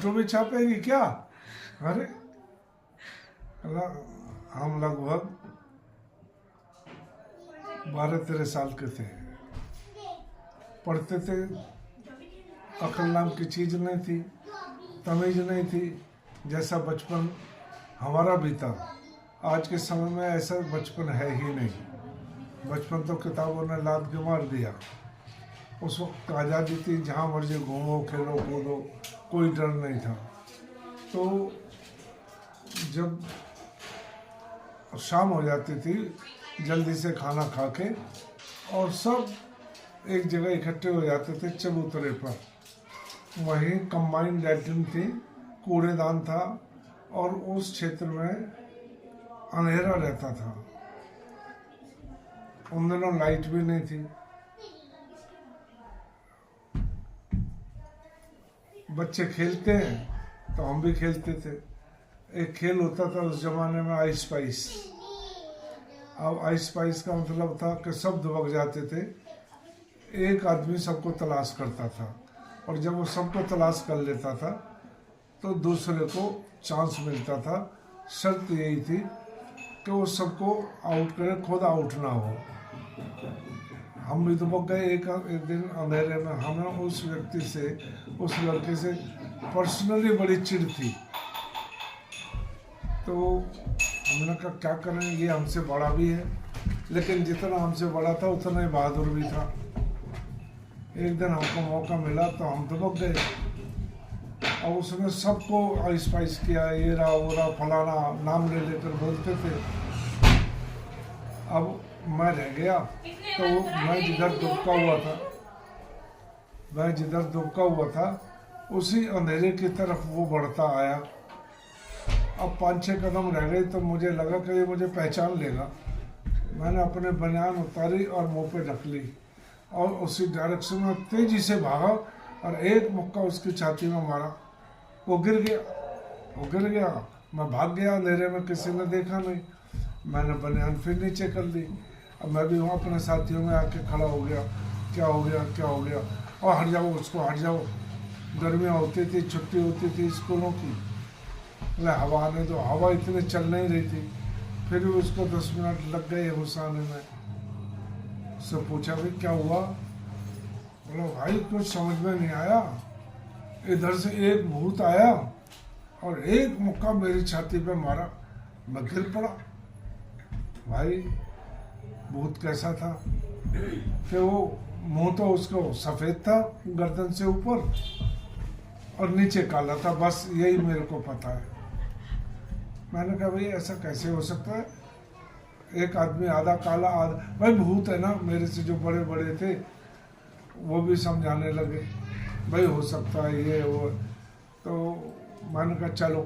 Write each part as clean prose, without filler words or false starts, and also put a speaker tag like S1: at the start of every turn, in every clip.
S1: Poster भी छापेगी क्या? अरे हम लगभग 12-13 साल के थे, पढ़ते थे, अकल नाम की चीज़ नहीं थी, तमीज़ नहीं थी। जैसा बचपन हमारा बीता, आज के समय में ऐसा बचपन है ही नहीं। बचपन तो किताबों ने लाद के मार दिया। उस वक्त आज़ादी थी, जहाँ मर्जी घूमो, खेलो कूदो, कोई डर नहीं था। तो जब शाम हो जाती थी, जल्दी से खाना खा के और सब एक जगह इकट्ठे हो जाते थे चबूतरे पर। वहीं कंबाइंड लैट्रिन थी, कूड़ेदान था और उस क्षेत्र में अंधेरा रहता था। उन दिनों लाइट भी नहीं थी। बच्चे खेलते हैं तो हम भी खेलते थे। एक खेल होता था उस जमाने में, आइस स्पाइस। अब आइस स्पाइस का मतलब था कि सब दुबक जाते थे, एक आदमी सबको तलाश करता था, और जब वो सबको तलाश कर लेता था तो दूसरे को चांस मिलता था। शर्त यही थी कि वो सबको आउट करे, खुद आउट ना हो। हम भी दुबक गए एक दिन अंधेरे में। हमें उस व्यक्ति से, उस लड़के से पर्सनली बड़ी चिढ़ थी। तो हमने कहा क्या करें, ये हमसे बड़ा भी है, लेकिन जितना हमसे बड़ा था उतना ही बहादुर भी था। एक दिन हमको मौका मिला तो हम दुबक गए और उसने सबको आइस पाइस किया, ये रहा वो रहा फलाना, नाम ले लेकर बोलते थे। अब मैं रह गया, तो मैं जिधर दुबका हुआ था उसी अंधेरे की तरफ वो बढ़ता आया। अब 5-6 कदम रह गए तो मुझे लगा कि ये मुझे पहचान लेगा। मैंने अपने बनियान उतारी और मुंह पे रख ली और उसी डायरेक्शन में तेजी से भागा और एक मुक्का उसकी छाती में मारा। वो गिर गया। मैं भाग गया, अंधेरे में किसी ने देखा नहीं। मैंने बनियान फिर नीचे कर ली। अब मैं भी वहाँ अपने साथियों में आके खड़ा हो गया, क्या हो गया, और हट जाओ। गर्मियाँ होती थी, छुट्टी होती थी स्कूलों की, हवा आने दो। हवा इतनी चल नहीं रही थी, फिर भी उसको 10 मिनट लग गए होश आने में। उससे पूछा भाई क्या हुआ? बोला भाई कुछ समझ में नहीं आया, इधर से एक भूत आया और एक मुक्का मेरी छाती पे मारा, मैं गिर पड़ा। भाई भूत कैसा था कि वो मुंह तो उसको सफ़ेद था गर्दन से ऊपर और नीचे काला था, बस यही मेरे को पता है। मैंने कहा भाई ऐसा कैसे हो सकता है, एक आदमी आधा काला आधा, भाई भूत है ना। मेरे से जो बड़े बड़े थे वो भी समझाने लगे, भाई हो सकता है ये वो। तो मैंने कहा चलो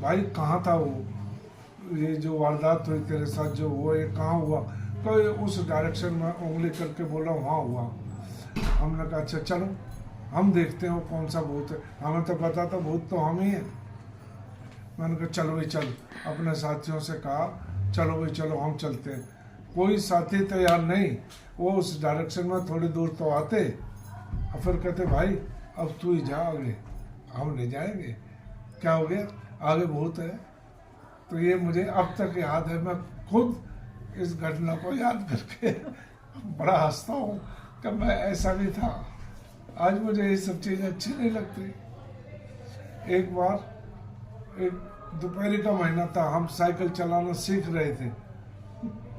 S1: भाई, कहाँ था वो, ये जो वारदात हुई तेरे साथ जो हुआ ये कहाँ हुआ? तो उस डायरेक्शन में उंगली करके बोला वहाँ हुआ। हमने कहा अच्छा चलो हम देखते हैं वो कौन सा भूत है, हमें तो पता था भूत तो हम ही हैं। मैंने कहा चलो भाई चल, अपने साथियों से कहा चलो भाई चलो हम चलते हैं। कोई साथी तैयार नहीं, वो उस डायरेक्शन में थोड़ी दूर तो आते और फिर कहते भाई अब तू ही जा आगे, हम नहीं जाएंगे। क्या हो गया, आगे भूत है। तो ये मुझे अब तक याद है, मैं खुद इस घटना को याद करके बड़ा हंसता हूँ कि मैं ऐसा भी था। आज मुझे ये सब चीज़ें अच्छी नहीं लगती। एक बार एक दोपहर का महीना था, हम साइकिल चलाना सीख रहे थे।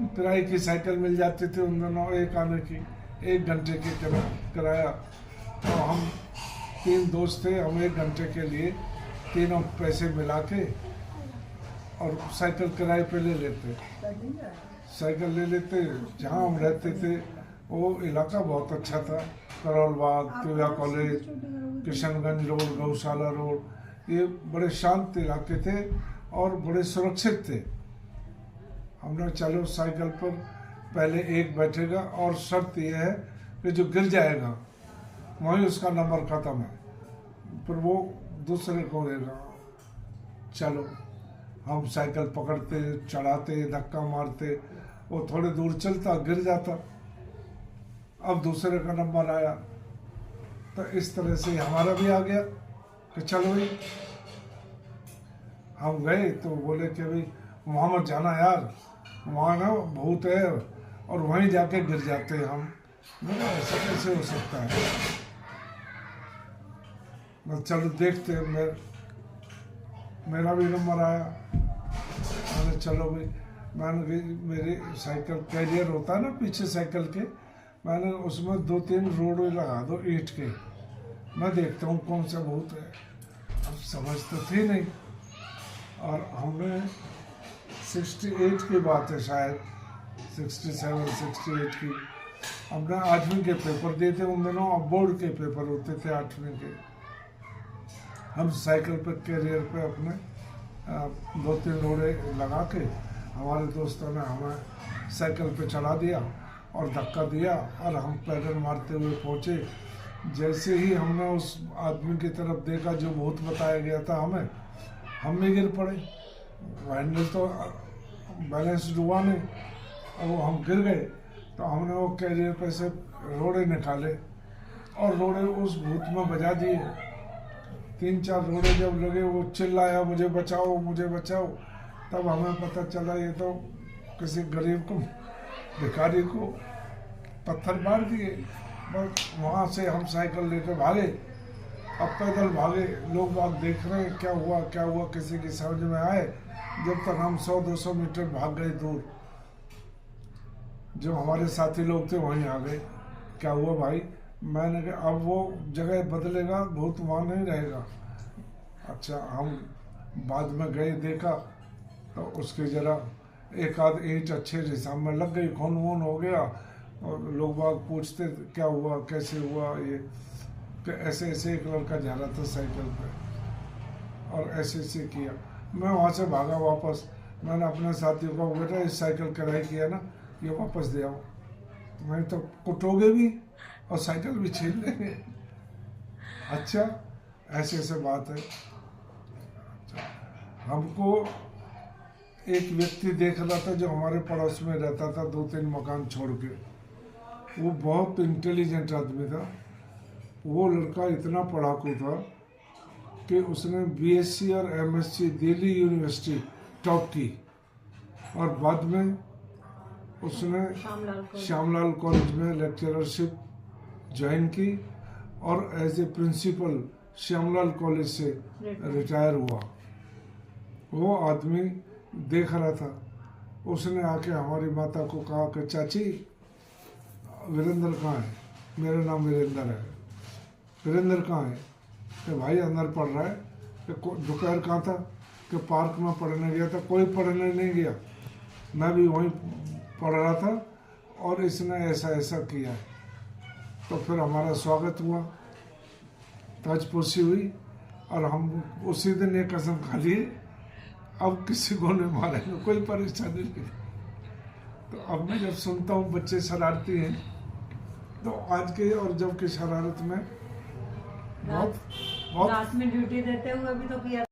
S1: किराए की साइकिल मिल जाती थी उन दिनों, एक आने की 1 घंटे की किराया। तो हम 3 दोस्त थे, हम 1 घंटे के लिए तीनों पैसे मिला के और साइकिल किराए पे ले लेते। जहाँ हम रहते थे वो इलाका बहुत अच्छा था, करोल बाग, तिवया कॉलेज, किशनगंज रोड, गौशाला रोड, ये बड़े शांत इलाके थे और बड़े सुरक्षित थे। हमने चलो साइकिल पर पहले एक बैठेगा और शर्त यह है कि जो गिर जाएगा वहीं उसका नंबर ख़त्म है, फिर वो दूसरे को देगा। चलो हम साइकिल पकड़ते, चढ़ाते, धक्का मारते, वो थोड़ी दूर चलता, गिर जाता, अब दूसरे का नंबर आया। तो इस तरह से हमारा भी आ गया। कि चलो भाई। हम गए तो बोले कि भाई वहाँ मत जाना यार, वहाँ ना भूत है, और वहीं जाके गिर जाते हैं हम। मैंने ऐसा कैसे हो सकता है? मैं चलो देखते हैं। मेरा भी नंबर आया। मैंने चलो भाई, मैंने मेरी साइकिल कैरियर होता है ना पीछे साइकिल के, मैंने उसमें 2-3 रोड लगा दो ईंट के, मैं देखता हूँ कौन सा भूत है। अब समझ तो थी नहीं, और हमें 68 की बात है शायद, 67-68 की। हमने 8वीं के पेपर दिए थे उन दिनों, अब बोर्ड के पेपर होते थे 8वीं के। हम साइकिल पे कैरियर पे अपने 2-3 रोड़े लगा के, हमारे दोस्तों ने हमें साइकिल पे चढ़ा दिया और धक्का दिया, और हम पैडल मारते हुए पहुँचे। जैसे ही हमने उस आदमी की तरफ देखा जो भूत बताया गया था हमें, हम भी गिर पड़े। हैंडल तो बैलेंस हुआ नहीं, और वो हम गिर गए। तो हमने वो कैरियर पे से रोड़े निकाले और रोड़े उस भूत में बजा दिए। 3-4 रोड़े जब लगे, वो चिल्लाया मुझे बचाओ मुझे बचाओ। तब हमें पता चला ये तो किसी गरीब को, भिखारी को पत्थर मार दिए। बस वहाँ से हम साइकिल लेकर भागे। अब पैदल भागे, लोग बाग देख रहे हैं क्या हुआ, किसी की समझ में आए। जब तक हम 100-200 मीटर भाग गए दूर, जो हमारे साथी लोग थे वहीं आ गए। क्या हुआ भाई? मैंने कहा अब वो जगह बदलेगा, भूत वहाँ नहीं रहेगा। अच्छा, हम बाद में गए, देखा तो उसके जरा एक आध ईंट अच्छे हिसाब में लग गई, खून वून हो गया। और लोग बाग पूछते क्या हुआ, कैसे हुआ ये, कि ऐसे ऐसे एक लड़का जा रहा था साइकिल पे और ऐसे ऐसे किया। मैं वहाँ से भागा वापस। मैंने अपने साथियों को, बेटा इस साइकिल किराए किया ना, ये वापस दे आओ, नहीं तो कुटोगे भी और साइकिल भी छीन लेंगे। अच्छा, ऐसे ऐसे बात है। हमको एक व्यक्ति देख रहा था जो हमारे पड़ोस में रहता था 2-3 मकान छोड़ के। वो बहुत इंटेलिजेंट आदमी था। वो लड़का इतना पढ़ाकू था कि उसने बीएससी और एमएससी दिल्ली यूनिवर्सिटी टॉप की, और बाद में उसने श्यामलाल कॉलेज में लेक्चरशिप ज्वाइन की, और as a principal Shyamlal college से रिटायर हुआ। वो आदमी देख रहा था। उसने आके हमारी माता को कहा कि चाची वीरेंद्र कहाँ है? मेरा नाम वीरेंद्र है। वीरेंद्र कहाँ है? कि भाई अंदर पढ़ रहा है। कि दोपहर कहाँ था? कि पार्क में पढ़ने गया था। कोई पढ़ने नहीं गया, मैं भी वहीं पढ़ रहा था, और इसने ऐसा ऐसा किया। तो फिर हमारा स्वागत हुआ, ताजपोशी हुई, और हम उसी दिन ये कसम खा लिए अब किसी को नहीं मारेंगे, कोई परेशानी नहीं। तो अब मैं जब सुनता हूँ बच्चे शरारती हैं, तो आज के और जब की शरारत में बहुत
S2: रात में ड्यूटी देते हुए भी तो किया।